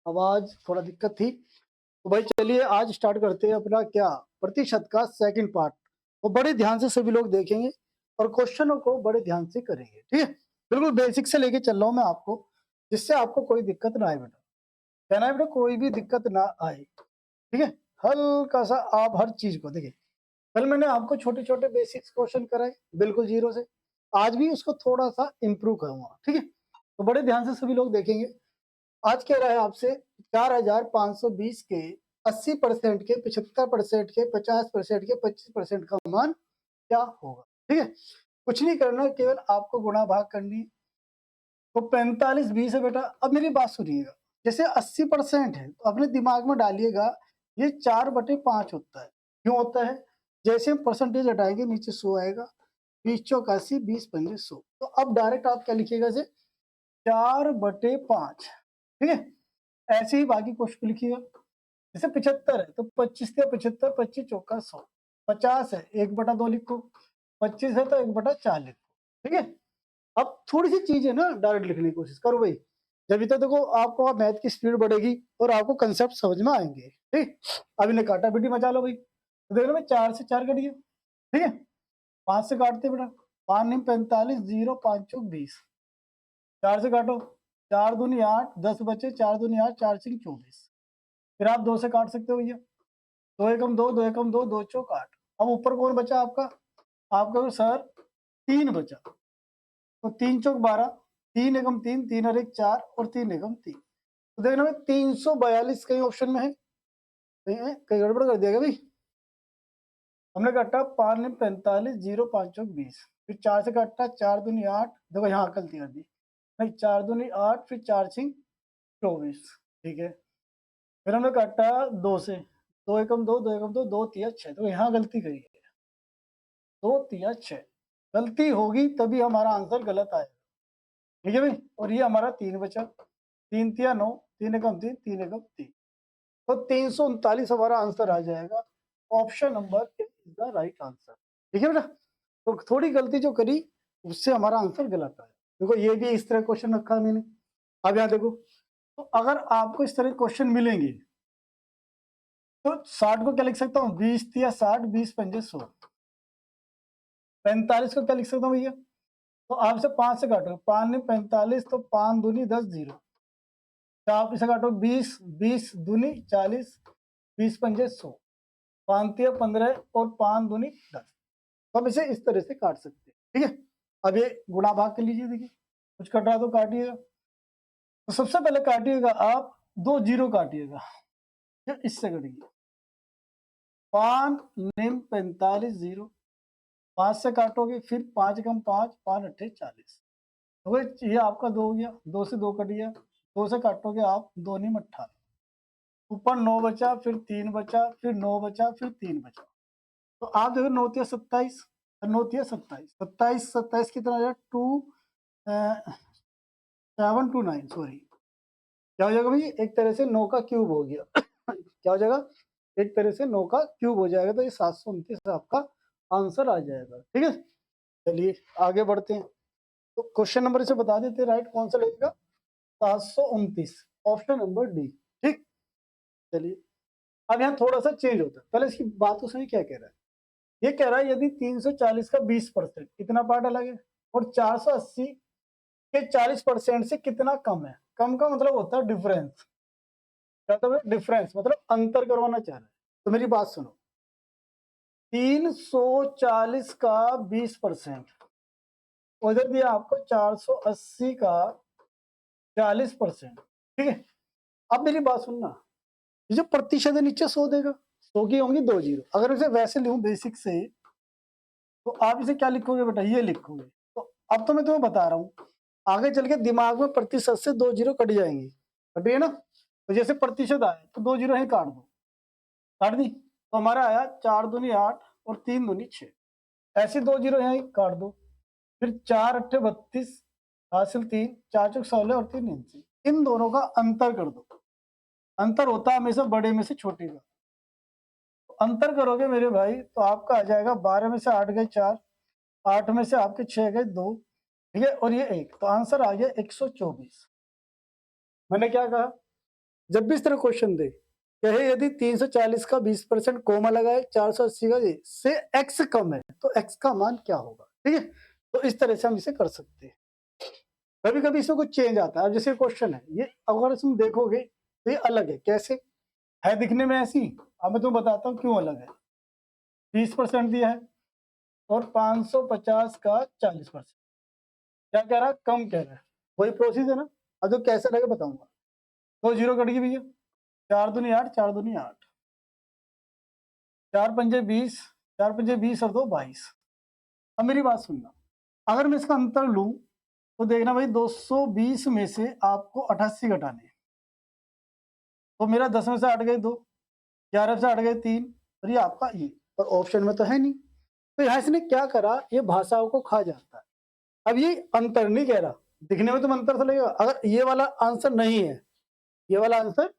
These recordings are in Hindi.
आवाज थोड़ा दिक्कत थी। तो भाई चलिए आज स्टार्ट करते हैं अपना क्या प्रतिशत का सेकंड पार्ट। वो बड़े ध्यान से सभी लोग देखेंगे और क्वेश्चनों को बड़े ध्यान से करेंगे, ठीक है। बिल्कुल बेसिक से लेके चल रहा हूँ मैं आपको, जिससे आपको कोई दिक्कत ना आए बेटा। कहना है बेटा कोई भी दिक्कत ना आए, ठीक है। हल्का सा आप हर चीज को देखिए। कल मैंने आपको छोटे छोटे बेसिक्स क्वेश्चन कराए बिल्कुल जीरो से, आज भी उसको थोड़ा सा इम्प्रूव करूंगा, ठीक है। तो बड़े ध्यान से सभी लोग देखेंगे। आज कह रहा है आपसे 4,520 के 80% के 75% के 50% के 25% का मान क्या होगा, ठीक है। कुछ नहीं करना, केवल आपको गुणा भाग करनी है। तो 45 20 है बेटा। अब मेरी बात सुनिएगा, जैसे 80% है तो अपने दिमाग में डालिएगा ये 4/5 होता है। क्यों होता है? जैसे हम परसेंटेज हटाएंगे नीचे 100 आएगा, 20 × 84 20 × 5 100। तो अब डायरेक्ट आप क्या लिखिएगा इसे 4/5, ठीक है। ऐसे ही बाकी क्वेश्चन लिखिएगा। जैसे 75 है तो 25 या 75, 25 चौका 100। 50 है 1/2 लिखो, 25 है तो 1/4 लिखो, ठीक है। अब थोड़ी सी चीज है ना डायरेक्ट लिखने की कोशिश करो भाई, जब तो देखो आपको मैथ की स्पीड बढ़ेगी और आपको कंसेप्ट समझ में आएंगे, ठीक। अब इन्हें काटा पीटी मचा लो भाई। तो देख लो भाई 4 से 4 कटिए, ठीक है। 5 से काटते बेटा, 5 9 45 0 5 चौक 20। 4 से काटो, 4 दूनी 8 10 बचे, 4 दूनी 8 4 6 24। फिर आप 2 से काट सकते हो भैया, 2 एकम 2 2 एकम 2 2 चौक 8। अब ऊपर कौन बचा आपका? आपका सर 3 बचा, तो 3 चौक 12, 3 एकम 3 3 और 1 4 और 3 एकम 3। तो देखना भाई 342 कहीं ऑप्शन में है, कहीं गड़बड़ कर दिया क्या भाई? हमने काटा 5 9 45 0 5 चौक 20। फिर 4 से काटा, 4 दूनी 8, देखो यहाँ गलती कर दी भाई, 4 दूनी 8 फिर 4 6 24, ठीक है। फिर हमने काटा 2 से, 2 एकम 2 2 एकम 2 2 3 6, तो यहाँ गलती करी है, 2 3 6 गलती होगी तभी हमारा आंसर गलत आएगा, ठीक है भाई। और ये हमारा 3 बचा, 3 3 9 3 एकम 3 3 एकम 3, तो 339 हमारा आंसर आ जाएगा। Option number is the right answer, ठीक है बेटा। तो थोड़ी गलती जो करी उससे हमारा आंसर गलत आया। देखो ये भी इस तरह क्वेश्चन रखा है मैंने। अब यहाँ देखो, तो अगर आपको इस तरह क्वेश्चन मिलेंगे तो 60 को क्या लिख सकता हूँ 20 या 60 20 पंजे 100। 45 को क्या लिख सकता हूँ भैया? तो आपसे 5 से काटो, 5 नहीं 45, तो 5 दूनी 10 0। 4 से काटो 20 20 दूनी 40 20 पंजे 100। 5 तिया 15 और 5 दूनी 10। तो हम इसे इस तरह से काट सकते हैं, ठीक है। अब ये गुणा भाग कर लीजिए, देखिए कुछ कट रहा तो काटिएगा। तो सबसे पहले काटिएगा आप 2 0 काटिएगा, फिर इससे कटिए 5 निम 45 0। 5 से काटोगे, फिर 5 कम 5 5 अट्ठे 40। तो ये आपका 2 हो गया, 2 से 2 कट गया, 2 से काटोगे आप 2 निम 18। ऊपर 9 बचा, फिर 3 बचा, फिर 9 बचा, फिर 3 बचा। तो आप देखो 9 तिया 27, 9 तिया 27, 27 27 कितना आ जाएगा 2 7 2 9, सॉरी क्या हो जाएगा भाई, एक तरह से 9 का क्यूब हो गया। क्या हो जाएगा? एक तरह से 9 का क्यूब हो जाएगा, तो ये 729 आपका आंसर आ जाएगा, ठीक है। चलिए आगे बढ़ते हैं। तो क्वेश्चन नंबर इसे बता देते राइट कौन सा लगेगा, 729, ऑप्शन नंबर डी, ठीक। चलिए अब यहाँ थोड़ा सा चेंज होता है, पहले इसकी बात को सुनिए क्या कह रहा है। ये कह रहा है यदि 340 का 20% कितना पार्ट अलग है और 480 के 40% से कितना कम है। कम का मतलब होता है डिफरेंस, क्या मतलब डिफरेंस मतलब अंतर करवाना चाह रहा है। तो मेरी बात सुनो, 340 का 20%, उधर दिया आपको 480 का 40%, ठीक है। अब मेरी बात सुनना, ये जो प्रतिशत है नीचे 100 देगा, 100 की होंगी 2 0। अगर इसे वैसे लिखूं बेसिक से, तो आप इसे क्या लिखोगे बेटा, ये लिखोगे। तो अब तो मैं तुम्हें बता रहा हूँ, आगे चल के दिमाग में प्रतिशत से 2 0 कट जाएंगे, कटिए ना। तो जैसे प्रतिशत आए तो 2 0 ही काट दो, काट दी। तो हमारा आया 4 दूनी 8 और 3 दूनी 6। ऐसे 2 0 यहाँ काट दो। फिर 4 अट्ठे 32 हासिल 3, 4 चौक 16 और 3 इंची। इन दोनों का अंतर कर दो। अंतर होता है हमेशा बड़े में से छोटे का। तो अंतर करोगे मेरे भाई तो आपका आ जाएगा 12 में से 8 गए 4, 8 में से आपके 6 गए 2, ठीक है, और ये 1। तो आंसर आ गया 124। मैंने क्या कहा, जब भी इस तरह क्वेश्चन दे, कहे यदि 340 का 20% कोमा लगाए, 480 का से x कम है, तो x का मान क्या होगा? ठीक है? तो इस तरह से हम इसे कर सकते हैं। कभी-कभी इसमें कुछ चेंज आता है। अब जैसे क्वेश्चन है, ये अगर इसमें देखोगे तो ये अलग है। कैसे? है दिखने में ऐसी, अब मैं तुम्हें बताता हूँ क्यों अलग है। 20% दिया है और 550 का 40%। क्या कह रहा है? कम कह रहा है। वही प्रोसेस है ना? अब तो कैसे लगे बताऊंगा। तो जीरो कट गई भैया, 4 दूनी 8, 4 दूनी 8, 4 पंजे 20, 4 पंजे 20 और 2 22। अब मेरी बात सुनना, अगर मैं इसका अंतर लूं तो देखना भाई 220 में से आपको 88 घटाने हैं। तो मेरा 10 में से 8 गए 2, 11 से 8 गए 3, और ये आपका ये, और ऑप्शन में तो है नहीं। तो यहाँ इसने क्या करा, ये भाषाओं को खा जाता है। अब ये अंतर नहीं कह रहा, दिखने में तुम अंतर से लगेगा। अगर ये वाला आंसर नहीं है, ये वाला आंसर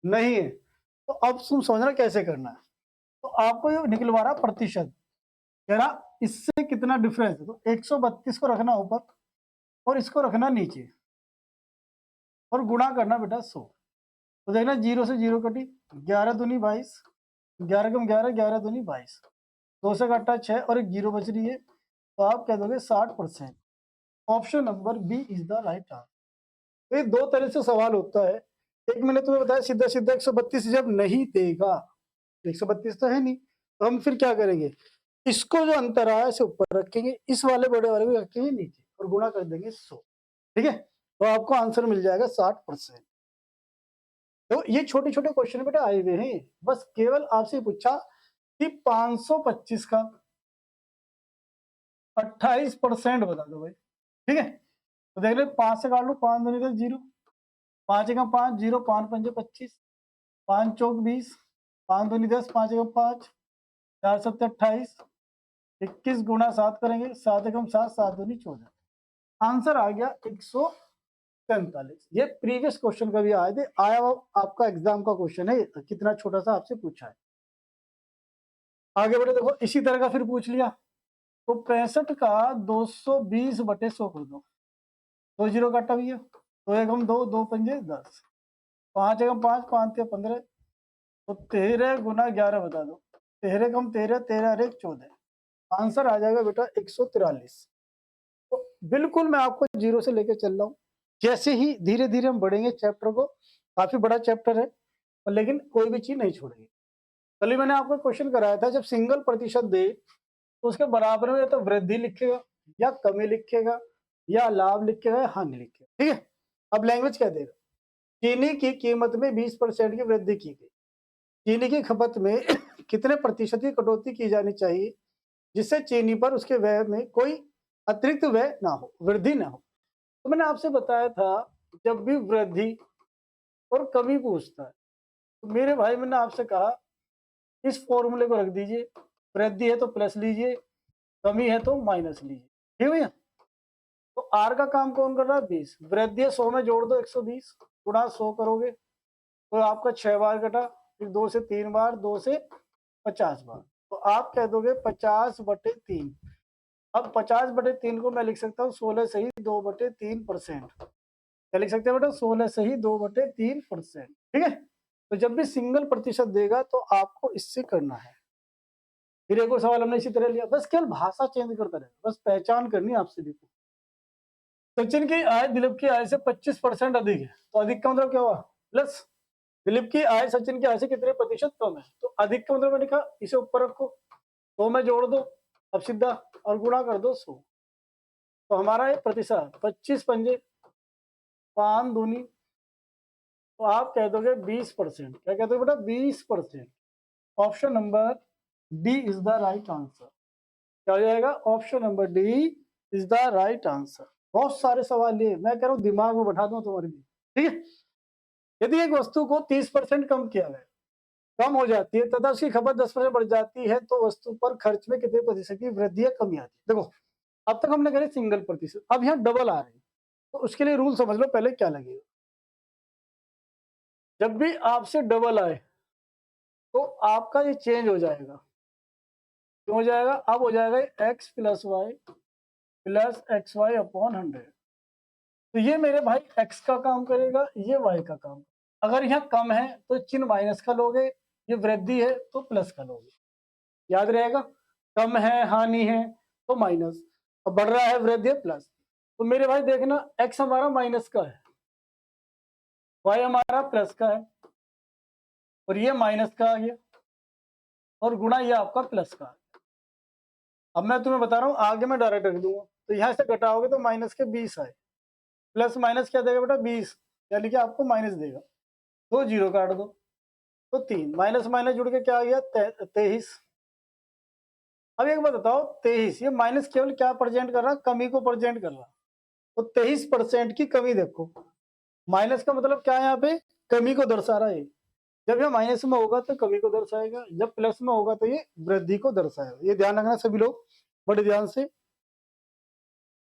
नहीं है, तो अब तुम समझना कैसे करना है। तो आपको ये निकलवा रहा प्रतिशत, कह रहा इससे कितना डिफरेंस है। तो 132 को रखना ऊपर और इसको रखना नीचे और गुणा करना बेटा 100। तो देखना 0 से 0 कटी, 11 दूनी 22, 11 कम 11, 11 दूनी 22, 2 से कटा 6 और एक 0 बच रही है। तो आप कह दोगे 60%। Option number B is the right answer. तो ये दो तरह से सवाल होता है। एक मैंने तुम्हें बताया सीधा सीधा 132 जब नहीं देगा, 132 तो है नहीं, तो हम फिर क्या करेंगे, इसको जो अंतर आया इसे ऊपर रखेंगे, इस वाले बड़े वाले को रखेंगे नीचे और गुणा कर देंगे 100। ठीक है? तो आपको आंसर मिल जाएगा 60%। तो ये छोटे छोटे क्वेश्चन बेटा आए हुए हैं। बस केवल आपसे पूछा कि 525 का 28% बता दो भाई। ठीक है? तो देख लो 5 से काट लो, 5 दूनी 10, 0, 5 एकम 5, 0, 5 पंजे 25, 5 चौक 20, 5 दूनी 10, 5 एकम 5, 4 सत्ते 28, 21 गुणा 7 करेंगे, 7 एकम 7, 7 दूनी 14। आंसर आ गया 143। ये प्रीवियस क्वेश्चन का भी आए थे, आया आपका एग्जाम का क्वेश्चन है, कितना छोटा सा आपसे पूछा है। आगे बढ़े, देखो इसी तरह का फिर पूछ लिया। तो 65 का 220/100 कर दो, 2 जीरो काटा भैया, 2 एकम 2, 2 पंजे 10, 5 एकम 5, 5 ते 15, तो 13 गुना 11 बता दो, 13 कम 13, 13 और 1 14। आंसर आ जाएगा बेटा 143। तो बिल्कुल मैं आपको जीरो से लेके चल रहा हूँ। जैसे ही धीरे धीरे हम बढ़ेंगे चैप्टर को, काफी बड़ा चैप्टर है, लेकिन कोई भी चीज नहीं छोड़ेंगे। कल ही मैंने आपको क्वेश्चन कराया था, जब सिंगल प्रतिशत दे तो उसके बराबर में या तो वृद्धि लिखेगा या कमी लिखेगा या लाभ लिखेगा या हानि लिखेगा। ठीक है? अब लैंग्वेज क्या देगा, चीनी की कीमत में 20% की वृद्धि की गई, चीनी की खपत में कितने प्रतिशत की कटौती की जानी चाहिए जिससे चीनी पर उसके व्यय में कोई अतिरिक्त व्यय ना हो, वृद्धि ना हो। तो मैंने आपसे बताया था, जब भी वृद्धि और कमी पूछता है तो मेरे भाई मैंने आपसे कहा इस फॉर्मूले को रख दीजिए, वृद्धि है तो प्लस लीजिए, कमी है तो माइनस लीजिए। ठीक है भैया? तो आर का काम कौन कर रहा है, 20, वृद्धि 100 में जोड़ दो 120, गुणा 100 करोगे तो आपका 6 बार कटा, फिर 2 से 3 बार, 2 से 50 बार, तो आप कह दोगे 50/3। अब 50/3 को मैं लिख सकता हूँ 16 सही 2/3%। क्या लिख सकते हैं बेटा, 16 सही 2/3%। ठीक है? तो जब भी सिंगल प्रतिशत देगा तो आपको इससे करना है। फिर एक और सवाल हमने इसी तरह लिया, बस केवल भाषा चेंज करता रहेगा, बस पहचान करनी है आपसे। देखो सचिन की आय दिलीप की आय से 25% अधिक है, तो अधिक का मतलब क्या हुआ, प्लस। दिलीप की आय सचिन की आय से कितने प्रतिशत कम है, तो अधिक का मतलब मैंने कहा इसे ऊपर रखो, तो में जोड़ दो अब सीधा और गुणा कर दो 100। तो हमारा ये प्रतिशत 25 पंजे 5 दूनी, तो आप कह दोगे 20%। क्या कहते हो बेटा, 20%। Option number D is the right answer. क्या हो जाएगा, option number D is the right answer. बहुत सारे सवाल ये मैं कह रहा हूँ दिमाग में बैठा दूं तुम्हारे लिए। ठीक है? यदि एक वस्तु को 30% कम किया गया, कम हो जाती है तथा उसकी खपत 10% बढ़ जाती है, तो वस्तु पर खर्च में कितने प्रतिशत की वृद्धि या कमी आती है। देखो अब तक हमने करे सिंगल प्रतिशत, अब यहाँ डबल आ रहे हैं, तो उसके लिए रूल समझ लो पहले क्या लगेगा। जब भी आपसे डबल आए तो आपका ये चेंज हो जाएगा। क्यों हो जाएगा, अब हो जाएगा x plus y plus x y upon 100। तो ये मेरे भाई x का काम करेगा, ये y का काम। अगर यहाँ कम है तो चिन्ह माइनस का लोगे, ये वृद्धि है तो प्लस का लोगे, याद रहेगा। कम है, हानि है तो माइनस, और बढ़ रहा है वृद्धि है प्लस। तो मेरे भाई देखना, x हमारा माइनस का है, y हमारा प्लस का है, और ये माइनस का आ गया, और गुणा ये आपका प्लस का। अब मैं तुम्हें बता रहा हूँ, आगे मैं डायरेक्ट रख दूंगा, तो यहाँ से घटाओगे तो माइनस के 20 आए, प्लस माइनस क्या देगा बेटा 20, यानी कि आपको माइनस देगा, तो 0 काट दो, तो 3 माइनस माइनस जुड़ के क्या आ गया 23। अब एक बात बताओ, 23 ये माइनस केवल क्या प्रेजेंट कर रहा, कमी को प्रेजेंट कर रहा, तो 23% की कमी देखो, माइनस का मतलब क्या है यहाँ पे, कमी को दर्शा रहा है। जब ये माइनस में होगा तो कमी को दर्शाएगा, जब प्लस में होगा तो ये वृद्धि को दर्शाएगा, ये ध्यान रखना सभी लोग बड़े ध्यान से।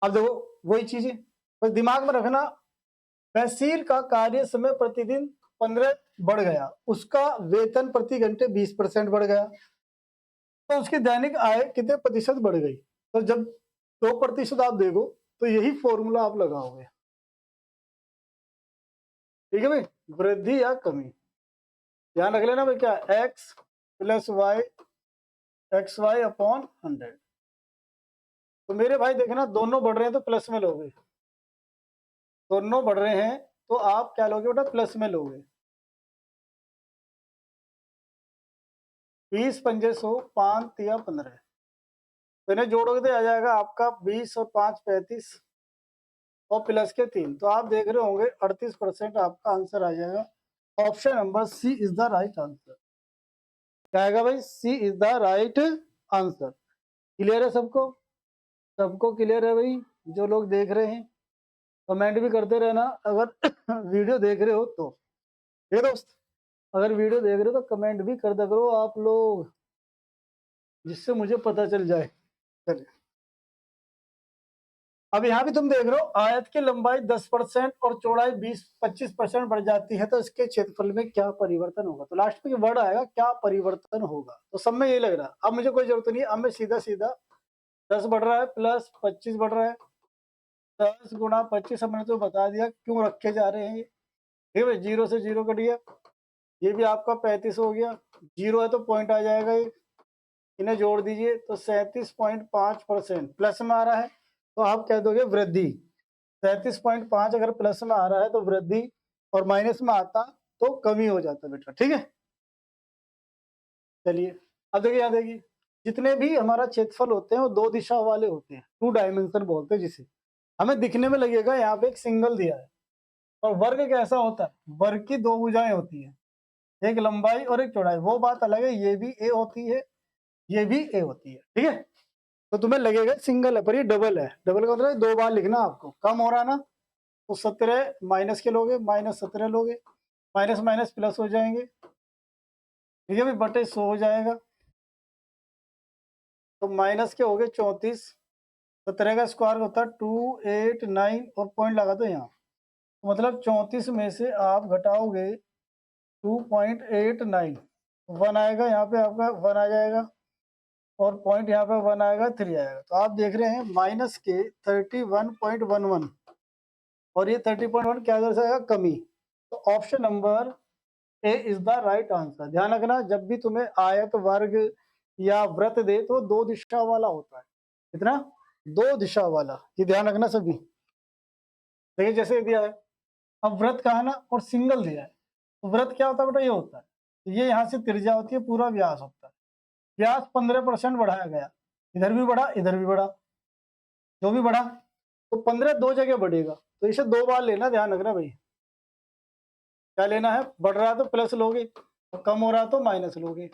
अब देखो वही चीजें बस दिमाग में रखना, तहसील का कार्य समय प्रतिदिन 15 बढ़ गया, उसका वेतन प्रति घंटे 20% बढ़ गया, तो उसकी दैनिक आय कितने प्रतिशत बढ़ गई। तो जब 2% आप देखो तो यही फॉर्मूला आप लगाओगे, ठीक है भाई, वृद्धि या कमी, ध्यान रख लेना भाई, क्या x plus y x y upon 100। तो मेरे भाई देखना दोनों बढ़ रहे हैं तो प्लस में लोगे, दोनों बढ़ रहे हैं तो आप क्या लोगे बेटा, प्लस में लोगे। 20 पंजे 100, 5 तिया 15, तो इन्हें जोड़ोगे तो आ जाएगा आपका 20 और 5 35, और प्लस के 3, तो आप देख रहे होंगे 38% आपका आंसर आ जाएगा। Option number C is the right answer. क्या आएगा भाई, C is the right answer. Clear है सबको, सबको क्लियर है भाई, जो लोग देख रहे हैं कमेंट भी करते रहना, अगर वीडियो देख रहे हो तो। ये दोस्त, अगर वीडियो देख रहे हो तो कमेंट भी कर दे करो आप लोग, जिससे मुझे पता चल जाए। चलिए, अब यहाँ भी तुम देख रहे हो, आयत की लंबाई 10% और चौड़ाई 20-25% बढ़ जाती है, तो इसके क्षेत्रफल में क्या परिवर्तन होगा। तो लास्ट में वर्ड आएगा क्या परिवर्तन होगा, तो सब में यही लग रहा है। अब मुझे कोई जरूरत नहीं है, अब मैं सीधा सीधा 10 बढ़ रहा है प्लस 25 बढ़ रहा है, 10 गुणा 25, मैंने तो बता दिया क्यों रखे जा रहे हैं ये, ठीक है। 0 से 0 कट गया, ये भी आपका 35 हो गया, 0 है तो पॉइंट आ जाएगा ये, इन्हें जोड़ दीजिए तो 37.5% प्लस में आ रहा है, तो आप कह दोगे वृद्धि। 37.5 अगर प्लस में आ रहा है तो वृद्धि, और माइनस में आता तो कमी हो जाता बेटा, ठीक है। चलिए अब देखिए, यहाँ देखिए, जितने भी हमारा क्षेत्रफल होते हैं वो 2 दिशा वाले होते हैं, 2 डायमेंशन बोलते हैं जिसे। हमें दिखने में लगेगा यहाँ पे एक सिंगल दिया है, और वर्ग कैसा होता है, वर्ग की 2 भुजाएं होती है, एक लंबाई और एक चौड़ाई, वो बात अलग है, ये भी ए होती है, ये भी ए होती है, ठीक है। तो तुम्हें लगेगा सिंगल है पर ये डबल है, डबल का मतलब 2 बार लिखना आपको, कम हो रहा ना, तो 17 माइनस के लोगे, -17 लोगे, माइनस माइनस प्लस हो जाएंगे, ठीक है भाई, बटे 100 हो जाएगा, तो माइनस के हो गए 34, 17 का स्क्वायर होता है 289, और पॉइंट लगा दो यहाँ, तो मतलब 34 में से आप घटाओगे 2.89, 1 आएगा यहाँ पे, आपका 1 आ जाएगा, और पॉइंट यहाँ पे 1 आएगा, 3 आएगा, तो आप देख रहे हैं माइनस के 31.11, और ये 30.1 क्या दर्शाएगा, कमी। तो option number A is the right answer. ध्यान रखना, जब भी तुम्हें आयत वर्ग या वृत्त दे तो 2 दिशा वाला होता है, कितना, 2 दिशा वाला, ये ध्यान रखना सभी। देखिए जैसे दिया है, अब वृत्त का है ना, और सिंगल दिया है, तो वृत्त क्या होता है बेटा, ये होता है, तो ये यहाँ से त्रिज्या होती है, पूरा व्यास होता है, व्यास 15% बढ़ाया गया, इधर भी बढ़ा इधर भी बढ़ा, जो भी बढ़ा, तो 15 2 जगह बढ़ेगा, तो इसे 2 बार लेना, ध्यान रखना भाई, क्या लेना है, बढ़ रहा है तो प्लस लोगे, और कम हो रहा है तो माइनस लोगे,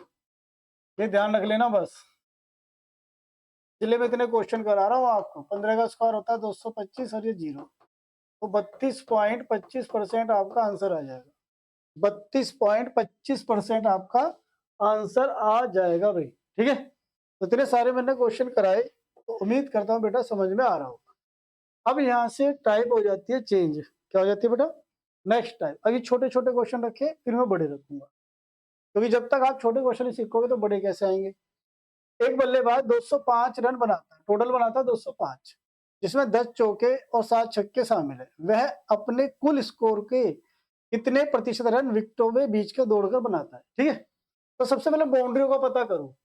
ये ध्यान रख लेना बस। इसलिए मैं इतने क्वेश्चन करा रहा हूँ आपको, 15 का स्क्वायर होता है 225, और ये 0, तो 32.25% आपका आंसर आ जाएगा, 32.25% आपका आंसर आ जाएगा भाई, ठीक है। तो इतने सारे मैंने क्वेश्चन कराए, तो उम्मीद करता हूँ बेटा समझ में आ रहा होगा। अब यहाँ से टाइप हो जाती है चेंज, क्या हो जाती है बेटा, नेक्स्ट टाइप। अभी छोटे छोटे क्वेश्चन रखे, फिर मैं बड़े रखूंगा, क्योंकि जब तक आप छोटे क्वेश्चन सीखोगे तो बड़े कैसे आएंगे। एक बल्लेबाज 205 रन बनाता है, टोटल बनाता है 205, जिसमें 10 चौके और 7 छक्के शामिल है, वह अपने कुल स्कोर के कितने प्रतिशत रन विकेटों में बीच के दौड़कर बनाता है। ठीक है, तो सबसे पहले बाउंड्रियों का पता करो।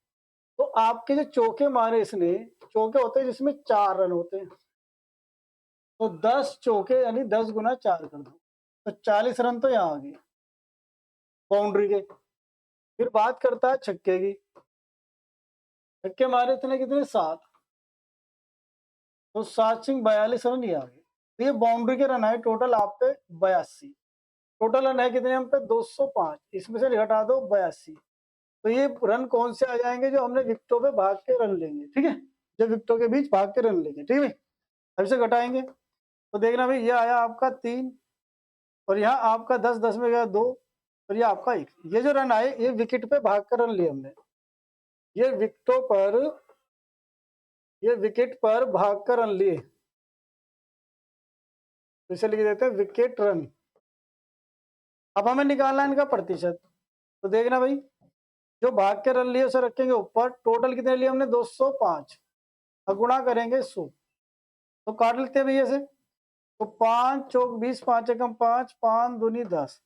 तो आपके जो चौके मारे इसने, चौके होते हैं जिसमें 4 रन होते हैं, तो 10 चौके यानी 10 गुना 4 कर दो, तो 40 रन तो यहाँ आ गए बाउंड्री के। फिर बात करता है छक्के की, छक्के मारे इतने कितने 7, तो 7 सिंह 42 रन ये आ गए। तो ये बाउंड्री के रन आए टोटल आप पे 82, टोटल रन है कितने हम पे 205, इसमें से घटा दो 82, तो ये रन कौन से आ जाएंगे जो हमने विकेटों पे भाग के रन लेंगे। ठीक है, जो विकेटों के बीच भाग के रन लेंगे। ठीक है, अब इसे घटाएंगे तो देखना भाई ये आया आपका 3 और यहाँ आपका 10 में गया 2 और ये आपका 1। ये जो रन आए ये विकेट पे भाग कर रन लिए हमने, ये विकेटों पर, ये विकेट पर भाग कर रन लिए, तो इसे लिख देते हैं विकेट रन। अब हमें निकालना है इनका प्रतिशत, तो देखना भाई जो भाग के रन लिए उसे रखेंगे ऊपर, टोटल कितने लिए हमने 205 और गुणा करेंगे 100, तो काट लेते हैं भैया से। तो 5 चौक 20, 5 एकम 5, 5 दूनी 10,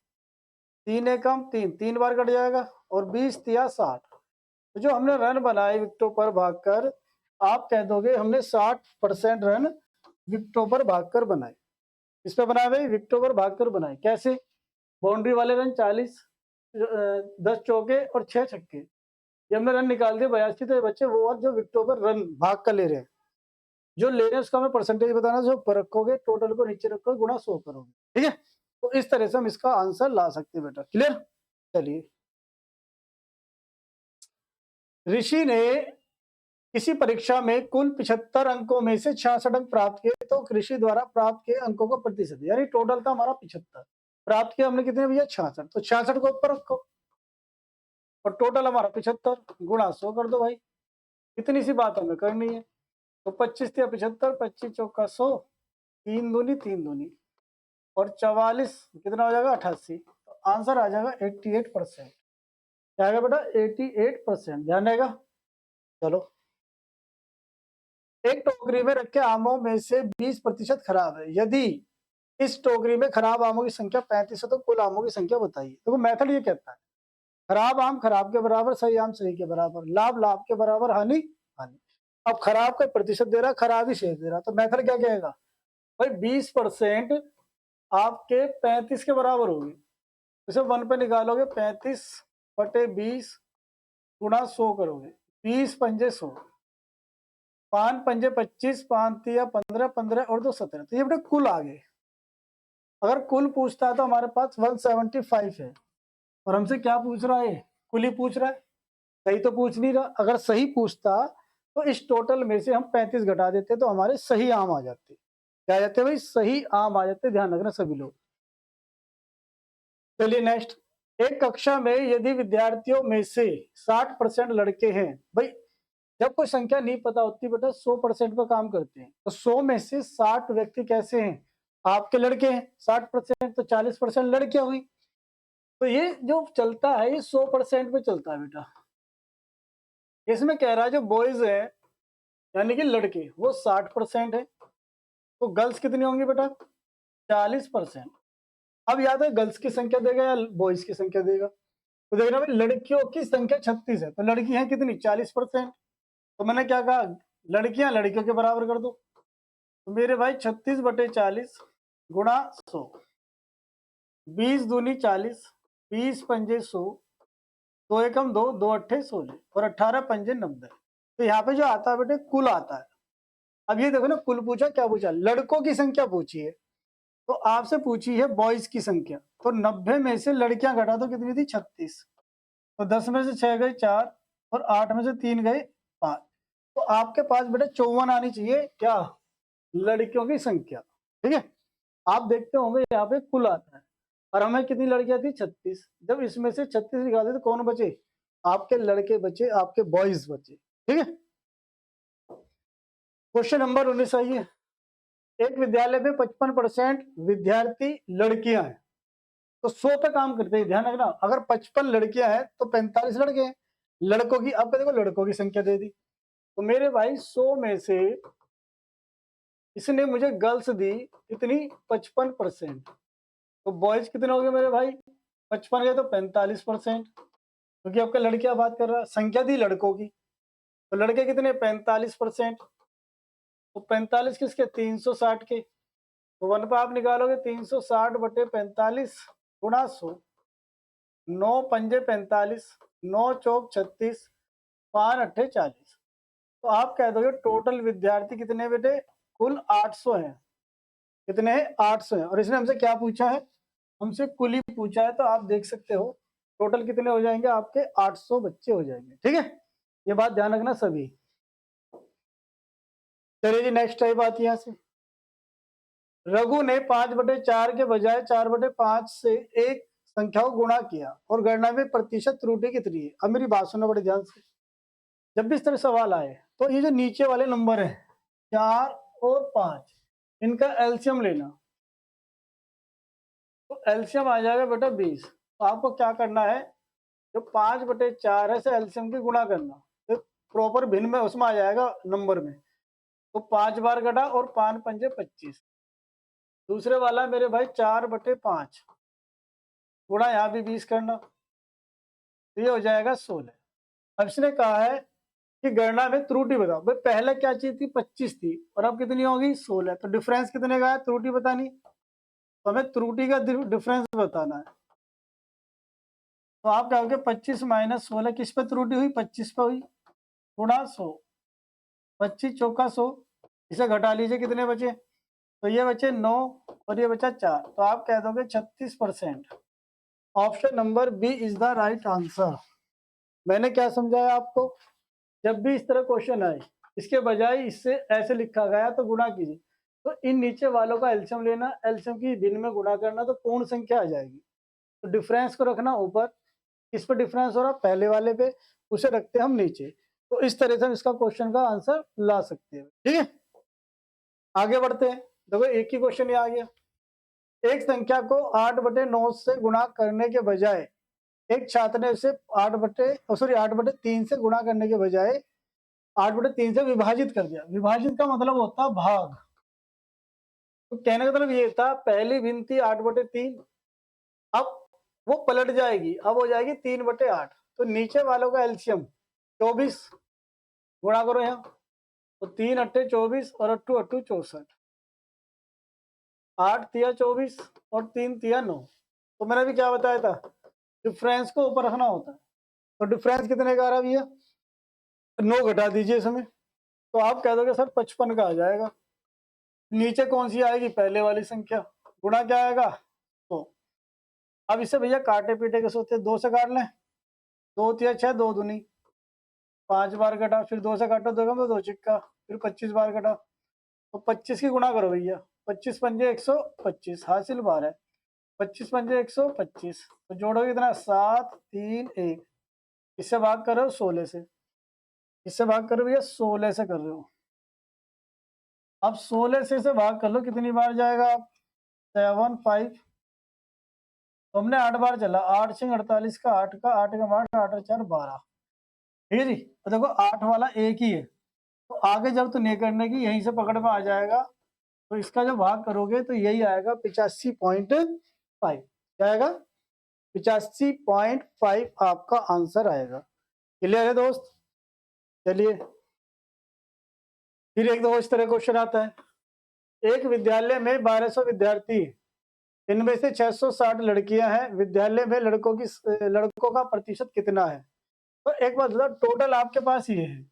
3 एकम 3, 3 बार कट जाएगा और 20 तिया 60। तो जो हमने रन बनाए विकेटों पर भागकर, आप कह दोगे हमने 60% रन विकेटों पर भागकर बनाए। इस पे बनाए भाई विकेटों पर भागकर बनाए, कैसे? बाउंड्री वाले रन 40, 10 चौके और 6 छक्के, ये हमने रन निकाल दिए 82, तो ये बच्चे वो और जो विकेटों पर रन भाग कर ले रहे हैं, जो ले रहे हैं उसका हमें परसेंटेज बताना, जो ऊपर रखोगे टोटल को नीचे रखोगे गुणा 100 करोगे। ठीक है, तो इस तरह से हम इसका आंसर ला सकते हैं बेटा। क्लियर? चलिए, ऋषि ने किसी परीक्षा में कुल 75 अंकों में से 66 अंक प्राप्त किए, तो ऋषि द्वारा प्राप्त किए अंकों का प्रतिशत, यानी टोटल था हमारा 75, प्राप्त किया हमने कितने भैया 66, तो 66 को ऊपर रखो और टोटल हमारा 75 गुणा 100 कर दो भाई। इतनी सी बात हमें करनी है। तो 25 या 75, 25 चौका 100, 3 दूनी 3 दूनी और 44 कितना हो जाएगा 88, तो आंसर आ जाएगा 88%। क्या आएगा बेटा 88%, ध्यान रहेगा। चलो, एक टोकरी में रखे आमों में से 20% खराब है, यदि इस टोकरी में खराब आमों की संख्या 35 है तो कुल आमों की संख्या बताइए। देखो मेथड ये कहता है खराब आम खराब के बराबर, सही आम सही के बराबर, लाभ लाभ के बराबर, हानि हानि। अब खराब का प्रतिशत दे रहा, खराब ही शेष दे रहा, तो मेथड क्या कहेगा भाई 20% आपके 35 के बराबर होगी, इसे 1 पे निकालोगे 35/20 गुणा 100 करोगे, 20 पंजे 100, 5 पंजे 25, 5 तिया 15, 15 और 2 17, तो ये बेटा कुल आ गए। अगर कुल पूछता है तो हमारे पास 175 है और हमसे क्या पूछ रहा है, कुल ही पूछ रहा है, सही तो पूछ नहीं रहा। अगर सही पूछता तो इस टोटल में से हम 35 घटा देते तो हमारे सही आम आ जाते। क्या आ जाते भाई? सही आम आ जाते, ध्यान रखना सभी लोग। चलिए नेक्स्ट, एक कक्षा में यदि विद्यार्थियों में से 60% लड़के हैं, भाई जब कोई संख्या नहीं पता होती बेटा 100% पर काम करते हैं, तो 100 में से 60 व्यक्ति कैसे हैं? आपके लड़के हैं, 60% तो 40% लड़कियां हुई, तो ये जो चलता है ये 100% पे चलता है बेटा। इसमें कह रहा है जो बॉयज है यानी कि लड़के वो 60% है, तो गर्ल्स कितनी होंगी बेटा 40%। अब याद है गर्ल्स की संख्या देगा या बॉयज की संख्या देगा, तो देखना भाई लड़कियों की संख्या 36 है, तो लड़की है कितनी 40%, तो मैंने क्या कहा लड़कियां लड़कियों के बराबर कर दो, तो मेरे भाई 36/40 गुणा 100, 20 दूनी 40, 20 पंजे 100, 2 एकम 2, 2 अट्ठे 16 और 18 पंजे 90, तो यहाँ पे जो आता है बेटे कुल आता है। अब ये देखो ना कुल पूछा क्या पूछा, लड़कों की संख्या पूछी है, तो आपसे पूछी है बॉयज की संख्या, तो 90 में से लड़कियां घटा दो कितनी थी 36, तो 10 में से 6 गए 4 और 8 में से 3 गए 5, तो आपके पास बेटा 54 आनी चाहिए क्या लड़कियों की संख्या। ठीक है, आप देखते होंगे यहाँ पे कुल आता है और हमें कितनी लड़कियां थी 36, जब इसमें से 36 निकाले तो कौन बचे? आपके लड़के बचे, आपके बॉयज बचे। ठीक है, क्वेश्चन नंबर 19 आइए, एक विद्यालय में 55% विद्यार्थी लड़कियां हैं, तो 100 पे काम करते हैं, ध्यान रखना। अगर 55 लड़कियां हैं तो 45 लड़के हैं। लड़कों की अब देखो लड़कों की संख्या दे दी, तो मेरे भाई 100 में से इसने मुझे गर्ल्स दी कितनी 55%, तो बॉयज कितने हो गए मेरे भाई? 55 गए तो 45%, क्योंकि आपका लड़कियां बात कर रहा है, संख्या दी लड़कों की, तो लड़के कितने? 45%। तो 45 किसके? 360 के। तो 1 पे आप निकालोगे 360 बटे 45 गुणा 100, 9 पंजे 45, 9 चौक 36, 5 अट्ठे 40। तो आप कह दोगे टोटल विद्यार्थी कितने बेटे? कुल 800 हैं। कितने हैं? 800 हैं। और इसने हमसे क्या पूछा है? हमसे कुल ही पूछा है, तो आप देख सकते हो टोटल कितने हो जाएंगे आपके? 800 बच्चे हो जाएंगे। ठीक है, ये बात ध्यान रखना सभी। चलिए जी, नेक्स्ट टाइप आती है यहाँ से। रघु ने 5/4 के बजाय 4/5 से एक संख्या को गुणा किया और गणना में प्रतिशत त्रुटि कितनी है? अब मेरी बात सुनना बड़े ध्यान से। जब भी इस तरह सवाल आए तो ये जो नीचे वाले नंबर है 4 और 5, इनका एलसीएम लेना। तो एलसीएम आ जाएगा बेटा 20। तो आपको क्या करना है? जो 5/4 है से एलसीएम की गुणा करना, तो प्रॉपर भिन्न में उसमें आ जाएगा नंबर में। तो 5 बार घटा और 5 पंजे 25। दूसरे वाला मेरे भाई 4/5 गुणा यहाँ भी 20 करना, तो ये हो जाएगा 16। अब इसने कहा है कि गणना में त्रुटि बताओ। भाई पहले क्या चीज थी? 25 थी, और अब कितनी होगी? 16। तो डिफरेंस कितने का है? त्रुटि बतानी, तो हमें त्रुटि का डिफरेंस बताना है। तो आप कहोगे 25 - 16 किस पे त्रुटि हुई? 25 पे हुई, गुणा 100, 25 चौका 100, इसे घटा लीजिए, कितने बचे? तो ये बचे 9 और ये बचा 4। तो आप कह दोगे 36%। Option number B is the right answer. मैंने क्या समझाया आपको? जब भी इस तरह क्वेश्चन आए, इसके बजाय इससे ऐसे लिखा गया तो गुणा कीजिए। तो इन नीचे वालों का एलसीएम लेना, एलसीएम की भिन्न में गुणा करना, तो पूर्ण संख्या आ जाएगी। तो डिफरेंस को रखना ऊपर, किस पे डिफरेंस हो रहा? पहले वाले पे, उसे रखते हैं हम नीचे। तो इस तरह से हम इसका क्वेश्चन का आंसर ला सकते हैं। ठीक है, आगे बढ़ते हैं। देखो एक ही क्वेश्चन ये आ गया। एक संख्या को 8/9 से गुणा करने के बजाय एक छात्र ने उसे 8/3 से गुणा करने के बजाय 8/3 से विभाजित कर दिया। विभाजित का मतलब होता है भाग। तो कहने का मतलब ये था, पहली भिन्न 8/3, अब वो पलट जाएगी, अब हो जाएगी 3/8। तो नीचे वालों का एलसीएम 24 गुणा करो यहाँ, तो 3 अट्ठे 24 और 8 अट्ठू 64, 8 तिया 24 और 3 तिया 9। तो मैंने भी क्या बताया था? डिफरेंस को ऊपर रखना होता है। तो डिफरेंस कितने का आ रहा है भैया? 9 घटा दीजिए इसमें, तो आप कह दोगे सर 55 का आ जाएगा। नीचे कौन सी आएगी? पहले वाली संख्या, गुणा क्या आएगा? तो अब इसे भैया काटे पीटे के सोचते 2 से काट लें, 2 तिया 6, 2 दूनी 5 बार कटा, फिर 2 से काटो 2 कम 2 चिक्का, फिर 25 बार कटा। तो 25 की गुणा करो भैया, 25 पंजे 125, हासिल 12, 25 पंजे 125। तो जोड़ोगे कितना? 7 3 1। इससे भाग करो 16 से, इससे भाग करो भैया 16 से कर रहे हो। अब 16 से इसे भाग कर लो, कितनी बार जाएगा आप? 7 5। तो हमने 8 बार चला, 8 6 48 का, 8 का 8 का 8, 8 और 4 12। ठीक है जी। तो देखो 8 वाला एक ही है, तो आगे जब तो नहीं करने की, यहीं से पकड़ में आ जाएगा। तो इसका जब भाग करोगे तो यही आएगा 85.5। क्या आएगा? 85.5 आपका आंसर आएगा। क्लियर है दोस्त? चलिए फिर एक दो इस तरह क्वेश्चन आता है। एक विद्यालय में 1200 विद्यार्थी, इनमें से 660 लड़कियां हैं। विद्यालय में लड़कों का प्रतिशत कितना है? तो एक बात बता, टोटल आपके पास ये है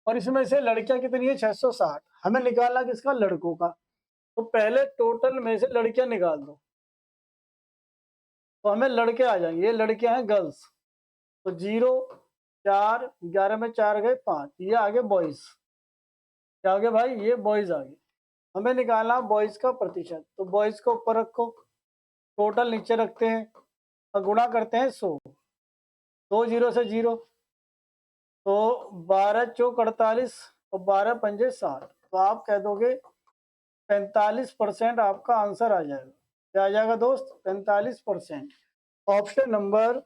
और इसमें से लड़कियां कितनी है? 660। हमें निकालना किसका? लड़कों का। तो पहले टोटल में से लड़कियां निकाल दो, तो हमें लड़के आ जाएंगे। ये लड़कियां हैं गर्ल्स, तो 0 4 11 में 4 गए 5, ये आगे बॉयज। क्या हो गया भाई? ये बॉयज आ गए। हमें निकालना बॉयज का प्रतिशत, तो बॉयज को ऊपर रखो, टोटल नीचे रखते हैं और गुणा करते हैं 100, 2 0 से 0, तो 12 चौक 48 और 12 पंजे 60। तो आप कह दोगे 45% आपका आंसर आ जाएगा। क्या आ जाएगा दोस्त? 45%। Option number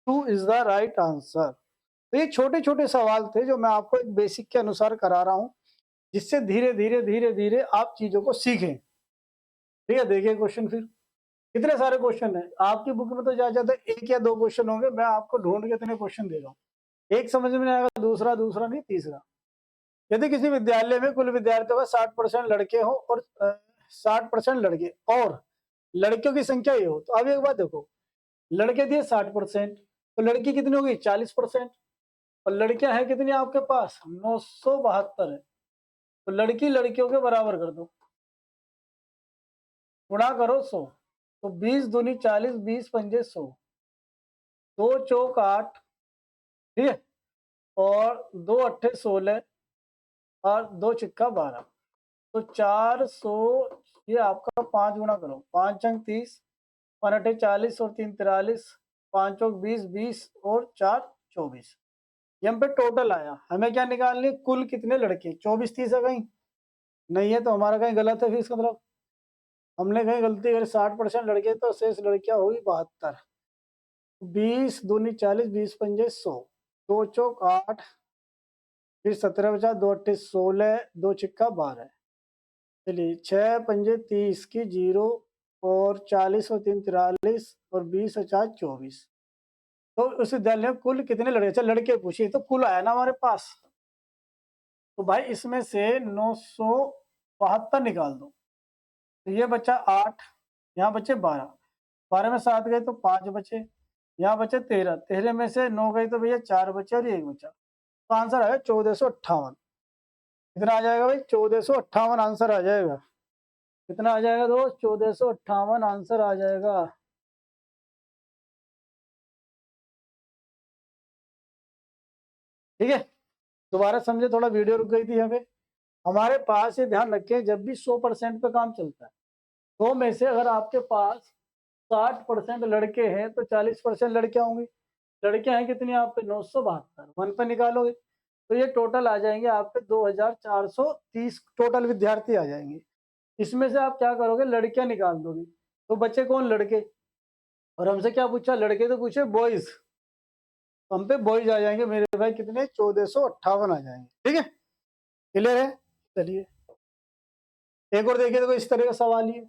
2 is the right answer. तो ये छोटे छोटे सवाल थे जो मैं आपको एक बेसिक के अनुसार करा रहा हूँ, जिससे धीरे धीरे धीरे धीरे आप चीजों को सीखें। ठीक है, देखिए क्वेश्चन फिर। कितने सारे क्वेश्चन है आपकी बुक में, तो ज्यादा एक या दो क्वेश्चन होंगे, मैं आपको ढूंढ के इतने क्वेश्चन दे रहा हूँ। एक समझ में नहीं आएगा, दूसरा दूसरा नहीं, तीसरा। यदि किसी विद्यालय में कुल विद्यार्थियों का 60% लड़के हो और 60% लड़के और लड़कियों की संख्या ये हो, तो अब एक बात देखो, लड़के दिए 60%, तो लड़की कितनी होगी 40%, और लड़कियां हैं कितनी आपके पास 972 है। तो लड़की लड़कियों के बराबर कर दो, गुणा करो 100, तो 20 दूनी 40, 20 पंजे 100, 2 चौक 8, ठीक है, और 2 अट्ठे 16 और 2 चिक्का 12, तो 400, ये आपका 5 गुणा करो, 5 अंक 30, 5 अट्ठे 40 और 3 43, 5 चौक 20, 20 और 4 24। ये हम पे टोटल आया, हमें क्या निकालनी है, कुल कितने लड़के, 24 30 है कहीं नहीं है, तो हमारा कहीं गलत है, फिर इसका मतलब हमने कहीं गलती करी, 60% लड़के तो शेष लड़कियां हुई 72। 20 दूनी 40, 20 पंजे 100, 2 चौक 8, फिर 17 बचा, 2 अट्ठे 16, 2 छिक्का 12, चलिए 6 पंजे 30 की 0, और 40 और 3 43 और 20 और 4 24। तो उस विद्यालय में कुल कितने लड़के, अच्छा लड़के पूछिए, तो कुल आया ना हमारे पास, तो भाई इसमें से 972 निकाल दो, तो ये बचा 8, यहाँ बचे 12, 12 में 7 गए तो 5 बचे, यहाँ बचे 13, 13 में से 9 गए तो भैया 4 बचे और 1 बचा, तो आंसर आएगा 1458। कितना आ जाएगा भाई, 1458 आंसर आ जाएगा। कितना आ जाएगा दोस्त, 1458 आंसर आ जाएगा। ठीक है, दोबारा समझे, थोड़ा वीडियो रुक गई थी यहाँ पे। हमारे पास ये ध्यान रखें, जब भी 100% पे काम चलता है, 100 में से अगर आपके पास 60% लड़के हैं तो 40% लड़कियां होंगी। लड़कियां हैं कितनी आप पे 972, 1 पे निकालोगे तो ये टोटल आ जाएंगे आप पे 2430 टोटल विद्यार्थी आ जाएंगे। इसमें से आप क्या करोगे, लड़कियां निकाल दोगे, तो बच्चे कौन, लड़के। और हमसे क्या पूछा, लड़के तो पूछे बॉयज, हम पे बॉयज आ जाएंगे मेरे भाई, कितने 1458 आ जाएंगे। ठीक है, क्लियर है। चलिए एक और देखिए, देखो इस तरह का सवाल ही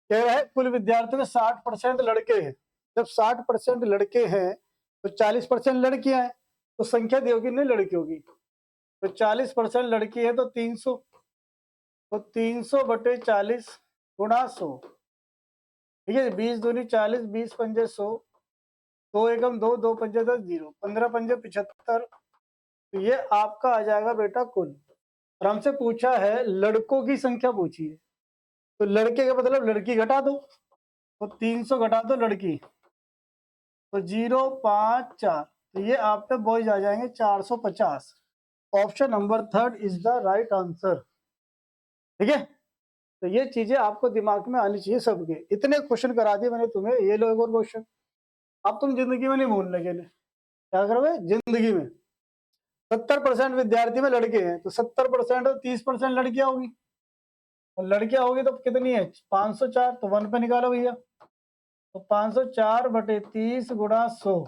कह रहा है, कुल विद्यार्थियों में 60% लड़के हैं। जब 60% लड़के हैं तो 40% लड़कियां हैं, तो संख्या दी होगी नहीं लड़कियों की, तो 40% लड़की है तो 300, तो 300 बटे 40 गुणा 100, ठीक है, 20 दूनी 40, 20 पंजे 100, 2 एकम 2, 2 पंजे 10, 0, 15 पंजे 75, तो ये आपका आ जाएगा बेटा कुल। और हमसे पूछा है लड़कों की संख्या पूछी है, तो लड़के का मतलब लड़की घटा दो, तो 300 घटा दो लड़की, तो 0 5 4, तो ये आप पे बॉयज आ जाएंगे 450। Option number 3 is the right answer. ठीक है, तो ये चीजें आपको दिमाग में आनी चाहिए सबके। इतने क्वेश्चन करा दिए मैंने तुम्हें, ये लो एक और क्वेश्चन। अब तुम जिंदगी में नहीं भूलने के लिए क्या करोगे, जिंदगी में 70% विद्यार्थी में लड़के हैं, तो 70% और 30% लड़कियां होगी, और लड़कियां होगी तो कितनी है 504, तो 1 पे निकालो भैया, तो 504 बटे 30 गुणा 100,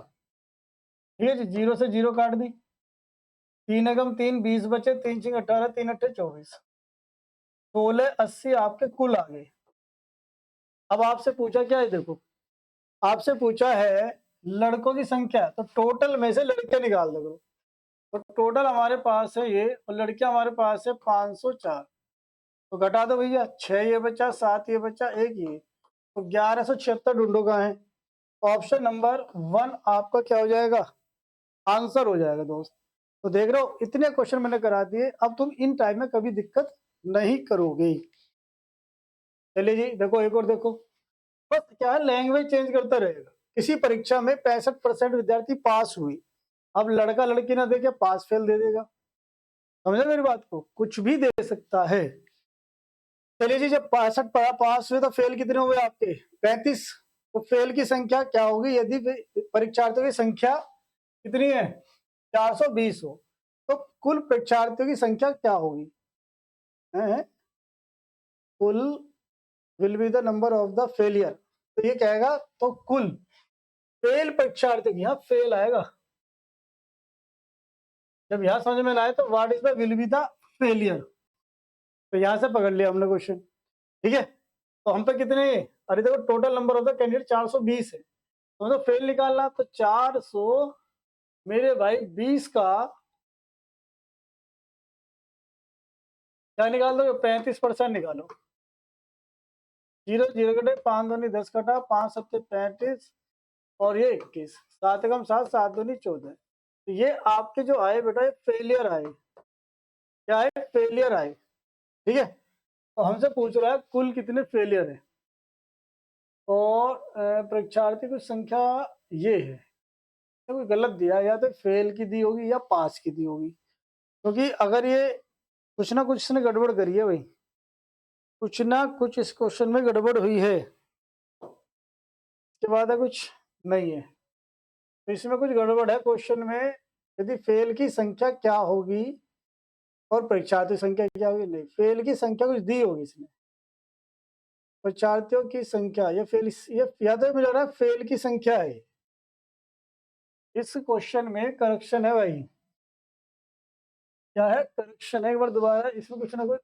ठीक है जी, 0 से 0 काट दी, 3 एकम 3, 20 बचे, 3 छिंग 18, 3 अट्ठे 24, 1680 आपके कुल आ गए। अब आपसे पूछा क्या है, देखो आपसे पूछा है लड़कों की संख्या, तो टोटल में से लड़के निकाल दो, तो टोटल हमारे पास है ये, और लड़कियां हमारे पास है 504, तो घटा दो भैया, 6 ये बचा, 7 ये बचा, 1 ये, तो 1176 ढूंढो कहाँ है। ऑप्शन नंबर 1 आपका क्या हो जाएगा, आंसर हो जाएगा दोस्त। तो देख रहे हो इतने क्वेश्चन मैंने करा दिए, अब तुम इन टाइम में कभी दिक्कत नहीं करोगे। चलिए जी देखो एक और देखो, बस क्या है लैंग्वेज चेंज करता रहेगा। किसी परीक्षा में 65% विद्यार्थी पास हुई, अब लड़का लड़की ना देके पास फेल दे देगा, समझे मेरी बात को, कुछ भी दे सकता है। चलिए जी, जब 65 पास हुए तो फेल कितने हुए आपके 35, तो फेल की संख्या क्या होगी, यदि परीक्षार्थियों की संख्या कितनी है 420 हो, तो कुल परीक्षार्थियों की संख्या क्या होगी, कुल will be the number of the failure, तो ये कहेगा तो कुल फेल परीक्षार्थियों की, यहाँ फेल आएगा। जब यहाँ समझ में आए तो what is the will be the failure, तो यहाँ से पकड़ लिया हमने क्वेश्चन। ठीक है, तो हम पे कितने अरे देखो टोटल नंबर होता है कैंडिडेट 420 है, तो फेल निकालना, तो 400 मेरे भाई 20 का क्या निकाल दो, 35% निकालो। 0 0 कटे 5 दूनी 10 कटा 5 सत्ते 35 और ये 21, 7 कम 7 7 दूनी 14। तो ये आपके जो आए बेटा, ये फेलियर आए। क्या है? फेलियर आए। ठीक है, तो हमसे पूछ रहा है कुल कितने फेलियर है, और परीक्षार्थी की संख्या ये है। तो कोई गलत दिया, या तो फेल की दी होगी या पास की दी होगी, क्योंकि अगर ये कुछ ना कुछ इसने गड़बड़ करी है भाई, कुछ ना कुछ इस क्वेश्चन में गड़बड़ हुई है। इसके बाद है कुछ नहीं है, तो इसमें कुछ गड़बड़ है क्वेश्चन में। यदि फेल की संख्या क्या होगी और परीक्षार्थी संख्या क्या होगी, नहीं, फेल की संख्या कुछ दी होगी इसने, परीक्षार्थियों की संख्या, ये फेल, ये या तो मुझे लग रहा है फेल की संख्या है। इस क्वेश्चन में करेक्शन है भाई, क्या है? करेक्शन है। एक बार दोबारा, इसमें कुछ ना कुछ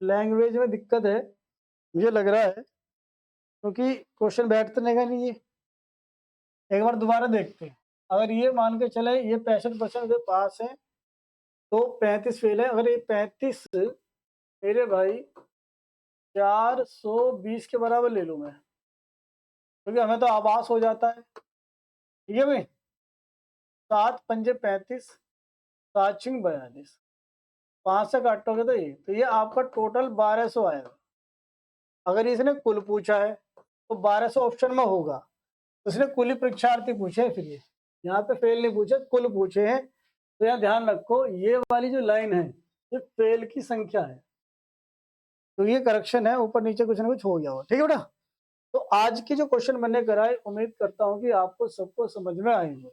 लैंग्वेज में दिक्कत है मुझे लग रहा है, क्योंकि क्वेश्चन बैठने का नहीं है। एक बार दोबारा देखते हैं। अगर ये मान के चले ये 65% पास है, तो 35 फेल है। अगर ये 35 मेरे भाई 420 के बराबर ले लूँ मैं, क्योंकि हमें तो आभास हो जाता है। ठीक है भाई, 7 पंजे 35, 7 छिंग 42, 5 से काटोगे तो ये आपका टोटल 1200 आएगा। अगर इसने कुल पूछा है तो 1200 ऑप्शन में होगा, तो इसने कुल ही परीक्षार्थी पूछे हैं। फिर ये यहाँ पे फेल नहीं पूछे, कुल पूछे हैं। तो यहाँ ध्यान रखो, ये वाली जो लाइन है ये फेल की संख्या है, तो ये करेक्शन है, ऊपर नीचे कुछ ना कुछ हो गया हो। ठीक है बेटा, तो आज की जो क्वेश्चन मैंने कराए, उम्मीद करता हूँ कि आपको सबको समझ में आएंगे।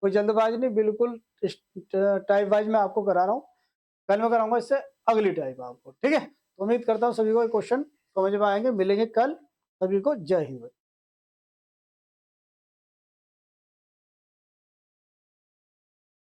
कोई जल्दबाजी नहीं, बिल्कुल टाइप वाइज मैं आपको करा रहा हूँ। कल मैं कराऊंगा इससे अगली टाइप आपको। ठीक है, तो उम्मीद करता हूँ सभी को क्वेश्चन समझ में आएंगे। मिलेंगे कल, सभी को जय हिंद।